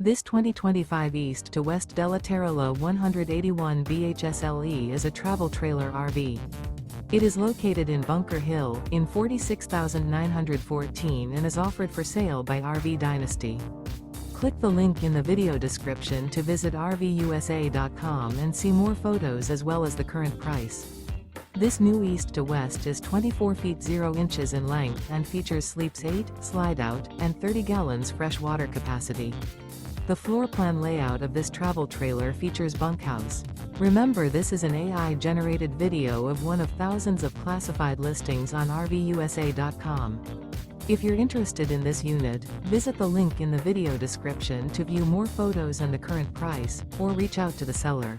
This 2025 East to West Della Terra 181 BHSLE is a travel trailer RV. It is located in Bunker Hill, in 46,914 and is offered for sale by RV Dynasty. Click the link in the video description to visit RVUSA.com and see more photos as well as the current price. This new East to West is 24 feet 0 inches in length and features sleeps 8, slide-out, and 30 gallons fresh water capacity. The floor plan layout of this travel trailer features bunkhouse. Remember, this is an AI-generated video of one of thousands of classified listings on RVUSA.com. If you're interested in this unit, visit the link in the video description to view more photos and the current price, or reach out to the seller.